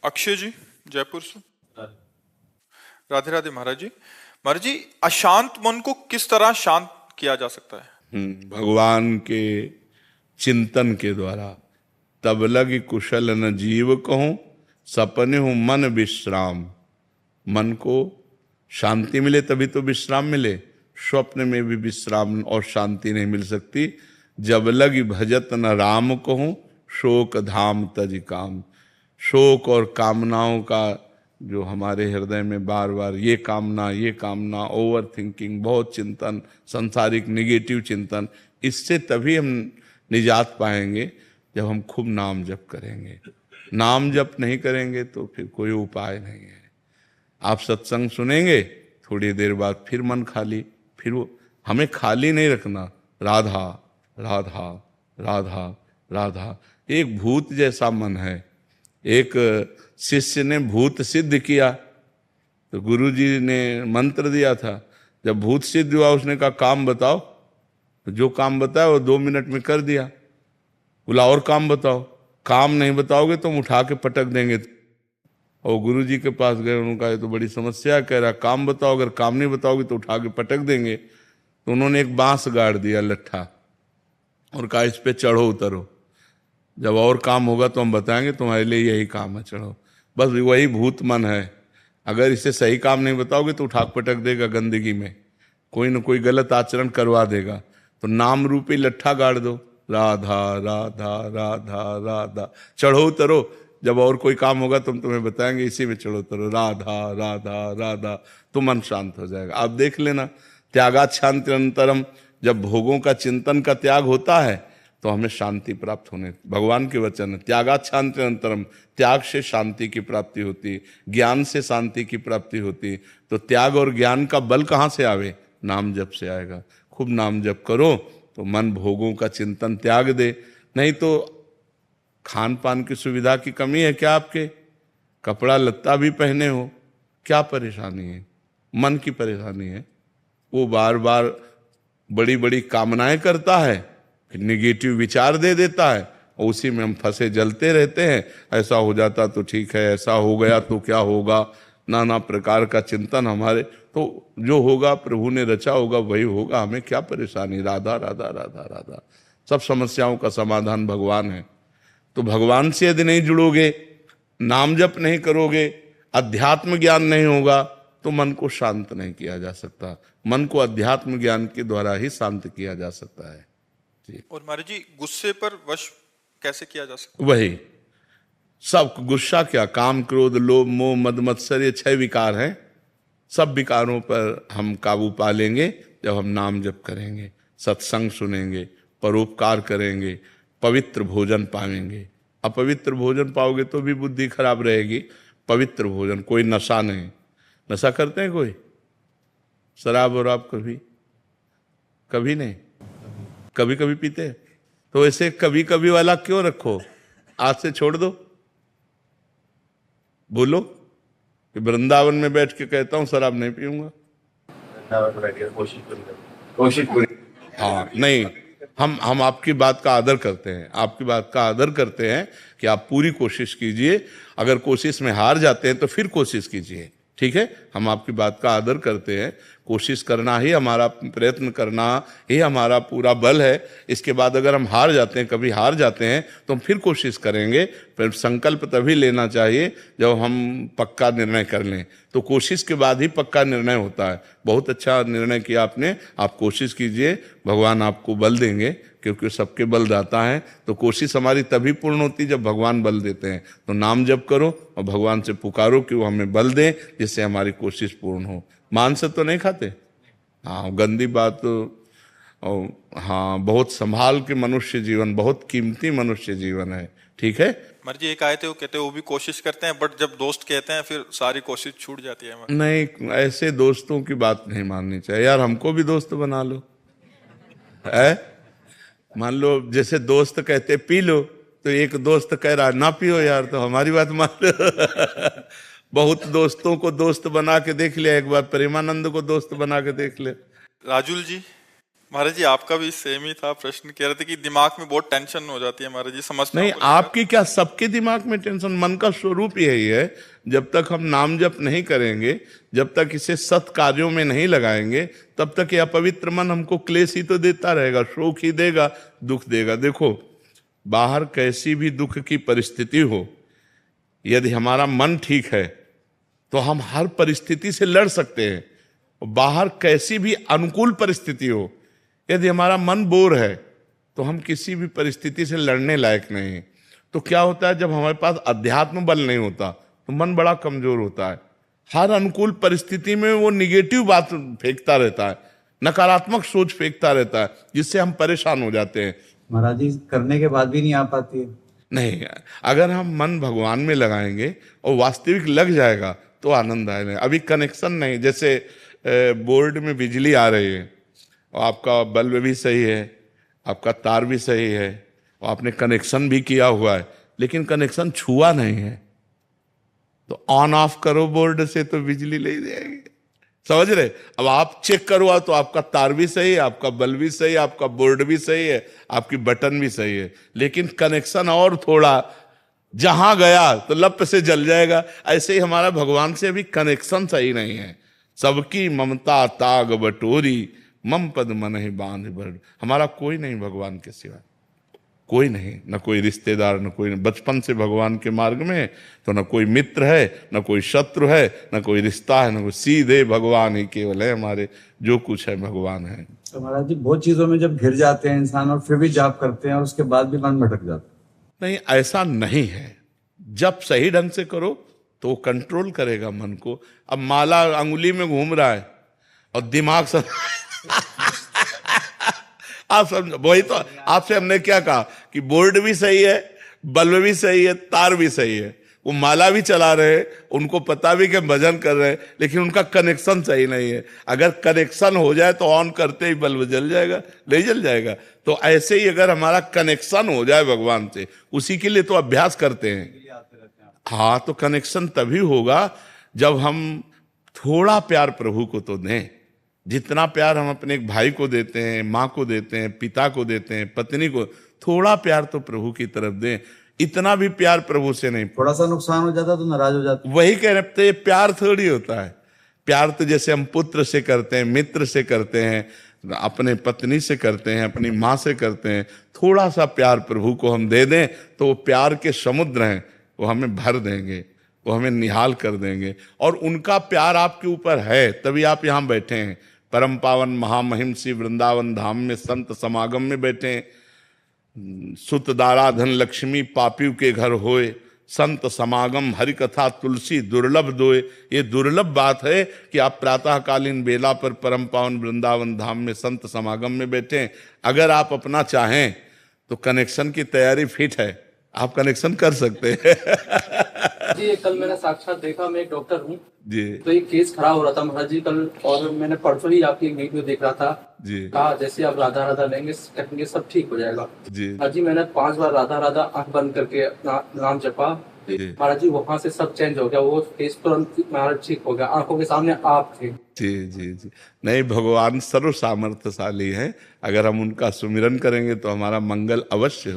अक्षय जी, जयपुर से। राधे राधे महाराज जी। महाराज जी, अशांत मन को किस तरह शांत किया जा सकता है? भगवान के चिंतन के द्वारा। तब लगी कुशल न जीव कहूं, सपने हूं मन विश्राम। मन को शांति मिले तभी तो विश्राम मिले। स्वप्न में भी विश्राम और शांति नहीं मिल सकती। जब लगी भजत न राम कहूं, शोक धाम तज काम। शोक और कामनाओं का जो हमारे हृदय में बार बार ये कामना, ओवर थिंकिंग, बहुत चिंतन, संसारिक निगेटिव चिंतन, इससे तभी हम निजात पाएंगे जब हम खूब नाम जप करेंगे। नाम जप नहीं करेंगे तो फिर कोई उपाय नहीं है। आप सत्संग सुनेंगे, थोड़ी देर बाद फिर मन खाली, फिर वो हमें खाली नहीं रखना। राधा राधा राधा राधा। एक भूत जैसा मन है। एक शिष्य ने भूत सिद्ध किया तो गुरु जी ने मंत्र दिया था। जब भूत सिद्ध हुआ उसने कहा काम बताओ, तो जो काम बताया वो 2 मिनट में कर दिया। बोला और काम बताओ। काम नहीं बताओगे तो हम उठा के पटक देंगे। और गुरु जी के पास गए, उन्होंने कहा ये तो बड़ी समस्या, कह रहा काम बताओ, अगर काम नहीं बताओगे तो उठा के पटक देंगे। तो उन्होंने एक बांस गाड़ दिया लट्ठा और कहा इस पे चढ़ो उतरो, जब और काम होगा तो हम बताएंगे, तुम्हारे लिए यही काम है, चढ़ो। बस वही भूत मन है। अगर इसे सही काम नहीं बताओगे तो उठा पटक देगा गंदगी में, कोई न कोई गलत आचरण करवा देगा। तो नाम रूपी लट्ठा गाड़ दो, राधा राधा राधा राधा, चढ़ो उतरो, जब और कोई काम होगा तो हम तुम्हें बताएंगे, इसी में चढ़ो उतरो, राधा राधा राधा, तो मन शांत हो जाएगा। आप देख लेना, त्यागात शांति अंतरम। जब भोगों का चिंतन का त्याग होता है तो हमें शांति प्राप्त होने, भगवान के वचन है, त्यागात शांति अंतरम। त्याग से शांति की प्राप्ति होती, ज्ञान से शांति की प्राप्ति होती। तो त्याग और ज्ञान का बल कहाँ से आवे? नाम जप से आएगा। खूब नाम जप करो तो मन भोगों का चिंतन त्याग दे। नहीं तो खान पान की सुविधा की कमी है क्या आपके? कपड़ा लत्ता भी पहने हो, क्या परेशानी है? मन की परेशानी है। वो बार बार बड़ी बड़ी कामनाएं करता है, फिर निगेटिव विचार दे देता है और उसी में हम फंसे जलते रहते हैं। ऐसा हो जाता तो ठीक है, ऐसा हो गया तो क्या होगा, नाना प्रकार का चिंतन हमारे। तो जो होगा प्रभु ने रचा होगा वही होगा, हमें क्या परेशानी? राधा राधा राधा राधा। सब समस्याओं का समाधान भगवान है। तो भगवान से यदि नहीं जुड़ोगे, नाम जप नहीं करोगे, अध्यात्म ज्ञान नहीं होगा तो मन को शांत नहीं किया जा सकता। मन को अध्यात्म ज्ञान के द्वारा ही शांत किया जा सकता है। और महाराज जी, गुस्से पर वश कैसे किया जा सकता वही सब गुस्सा क्या, काम क्रोध लोभ मोह मद मत्सर, ये 6 विकार हैं। सब विकारों पर हम काबू पा लेंगे जब हम नाम जप करेंगे, सत्संग सुनेंगे, परोपकार करेंगे, पवित्र भोजन पाएंगे। अपवित्र भोजन पाओगे तो भी बुद्धि खराब रहेगी। पवित्र भोजन, कोई नशा नहीं। नशा करते हैं कोई? शराब और आप कभी कभी नहीं, कभी कभी पीते हैं। तो ऐसे कभी कभी वाला क्यों रखो? आज से छोड़ दो। बोलो कि वृंदावन में बैठ के कहता हूं शराब नहीं पीऊंगा। हाँ नहीं, हम आपकी बात का आदर करते हैं, आपकी बात का आदर करते हैं कि आप पूरी कोशिश कीजिए। अगर कोशिश में हार जाते हैं तो फिर कोशिश कीजिए, ठीक है? हम आपकी बात का आदर करते हैं। कोशिश करना ही हमारा, प्रयत्न करना ही हमारा पूरा बल है। इसके बाद अगर हम हार जाते हैं, कभी हार जाते हैं, तो हम फिर कोशिश करेंगे। फिर संकल्प तभी लेना चाहिए जब हम पक्का निर्णय कर लें। तो कोशिश के बाद ही पक्का निर्णय होता है। बहुत अच्छा निर्णय किया आपने, आप कोशिश कीजिए, भगवान आपको बल देंगे, क्योंकि सबके बलदाता है। तो कोशिश हमारी तभी पूर्ण होती जब भगवान बल देते हैं। तो नाम जप करो और भगवान से पुकारो कि वो हमें बल दें, जिससे हमारी कोशिश पूर्ण हो। मांस तो नहीं खाते? हाँ, गंदी बात। और हाँ, बहुत संभाल के मनुष्य जीवन, बहुत कीमती मनुष्य जीवन है, ठीक है? महाराज जी, एक आए थे, वो कहते हैं वो भी कोशिश करते हैं, बट जब दोस्त कहते हैं फिर सारी कोशिश छूट जाती है। नहीं, ऐसे दोस्तों की बात नहीं माननी चाहिए यार। हमको भी दोस्त बना लो, है? मान लो जैसे दोस्त कहते पी लो, तो एक दोस्त कह रहा ना पियो यार, तो हमारी बात मान लो। बहुत दोस्तों को दोस्त बना के देख लिया, एक बार प्रेमानंद को दोस्त बना के देख ले। राजुल जी, महाराज जी आपका भी सेम ही था प्रश्न, कह रहे थे कि दिमाग में बहुत टेंशन हो जाती है महाराज जी, समझता नहीं, हूं। आपकी क्या, सबके दिमाग में टेंशन। मन का स्वरूप यही है, जब तक हम नाम जप नहीं करेंगे, जब तक इसे सत् कार्यों में नहीं लगाएंगे, तब तक यह अपवित्र मन हमको क्लेश ही तो देता रहेगा, शोक ही देगा, दुख देगा। देखो, बाहर कैसी भी दुख की परिस्थिति हो, यदि हमारा मन ठीक है तो हम हर परिस्थिति से लड़ सकते हैं। बाहर कैसी भी अनुकूल परिस्थिति हो, यदि हमारा मन बोर है तो हम किसी भी परिस्थिति से लड़ने लायक नहीं हैं। तो क्या होता है, जब हमारे पास अध्यात्म बल नहीं होता तो मन बड़ा कमजोर होता है। हर अनुकूल परिस्थिति में वो निगेटिव बात फेंकता रहता है, नकारात्मक सोच फेंकता रहता है, जिससे हम परेशान हो जाते हैं। महाराज जी करने के बाद भी नहीं आ पाती है। नहीं, अगर हम मन भगवान में लगाएंगे और वास्तविक लग जाएगा तो आनंद आएगा। अभी कनेक्शन नहीं, जैसे बोर्ड में बिजली आ रही है और आपका बल्ब भी सही है, आपका तार भी सही है और आपने कनेक्शन भी किया हुआ है, लेकिन कनेक्शन छुआ नहीं है, तो ऑन ऑफ करो बोर्ड से तो बिजली ले जाएगी। समझ रहे? अब आप चेक करवा तो आपका तार भी सही है, आपका बल्ब भी सही है, आपका बोर्ड भी सही है, आपकी बटन भी सही है, लेकिन कनेक्शन और थोड़ा जहां गया तो लप से जल जाएगा। ऐसे ही हमारा भगवान से अभी कनेक्शन सही नहीं है। सबकी ममता ताग बटोरी, मम पद मन ही बांध बड़। हमारा कोई नहीं भगवान के सिवा, कोई नहीं, न कोई रिश्तेदार, न कोई, बचपन से भगवान के मार्ग में है तो न कोई मित्र है, न कोई शत्रु है, न कोई रिश्ता है, न कोई, सीधे भगवान ही केवल है हमारे, जो कुछ है भगवान है। तो महाराज जी बहुत चीजों में जब घिर जाते हैं इंसान और फिर भी जाप करते हैं और उसके बाद भी मन भटक जाता है। नहीं, ऐसा नहीं है। जब सही ढंग से करो तो कंट्रोल करेगा मन को। अब माला अंगुली में घूम रहा है और दिमाग सब आप समझ, वही तो आपसे हमने क्या कहा कि बोर्ड भी सही है, बल्ब भी सही है, तार भी सही है, वो माला भी चला रहे हैं, उनको पता भी कि भजन कर रहे हैं, लेकिन उनका कनेक्शन सही नहीं है। अगर कनेक्शन हो जाए तो ऑन करते ही बल्ब जल जाएगा, नहीं जल जाएगा। तो ऐसे ही अगर हमारा कनेक्शन हो जाए भगवान से, उसी के लिए तो अभ्यास करते हैं। हाँ, तो कनेक्शन तभी होगा जब हम थोड़ा प्यार प्रभु को तो दें। जितना प्यार हम अपने एक भाई को देते हैं, माँ को देते हैं, पिता को देते हैं, पत्नी को, थोड़ा प्यार तो प्रभु की तरफ दें। इतना भी प्यार प्रभु से नहीं। थोड़ा सा नुकसान हो जाता तो नाराज हो जाते। वही कह रहे थे, प्यार थोड़ी होता है। प्यार तो जैसे हम पुत्र से करते हैं, मित्र से करते हैं, अपने पत्नी से करते हैं, अपनी माँ से करते हैं। थोड़ा सा प्यार प्रभु को हम दे दें तो वो प्यार के समुद्र हैं, वो हमें भर देंगे, वो हमें निहाल कर देंगे। और उनका प्यार आपके ऊपर है, तभी आप यहाँ बैठे हैं। परम पावन महामहिम श्री वृंदावन धाम में संत समागम में बैठे हैं। सुत दारा धन लक्ष्मी पापियों के घर होए, संत समागम हरि कथा तुलसी दुर्लभ दोए। ये दुर्लभ बात है कि आप प्रातःकालीन बेला पर परम पावन वृंदावन धाम में संत समागम में बैठे हैं। अगर आप अपना चाहें तो कनेक्शन की तैयारी फिट है, आप कनेक्शन कर सकते हैं। जी कल मैंने साक्षात देखा, मैं एक डॉक्टर हूँ जी। तो एक केस खड़ा हो रहा था महाराज जी कल, और मैंने परसों ही आपकी एक वीडियो देख रहा था जी। कहा जैसे आप राधा राधा लेंगे कहेंगे सब ठीक हो जाएगा। जी। महाराज जी मैंने 5 बार राधा राधा आंख बंद करके अपना नाम जपा, महाराज जी वहां से सब चेंज हो गया, वो केस तुरंत महाराज ठीक हो गया, आंखों के सामने आप थे। जी जी जी। नहीं, भगवान सर्व सामर्थ्यशाली है। अगर हम उनका सुमिरन करेंगे तो हमारा मंगल अवश्य हो।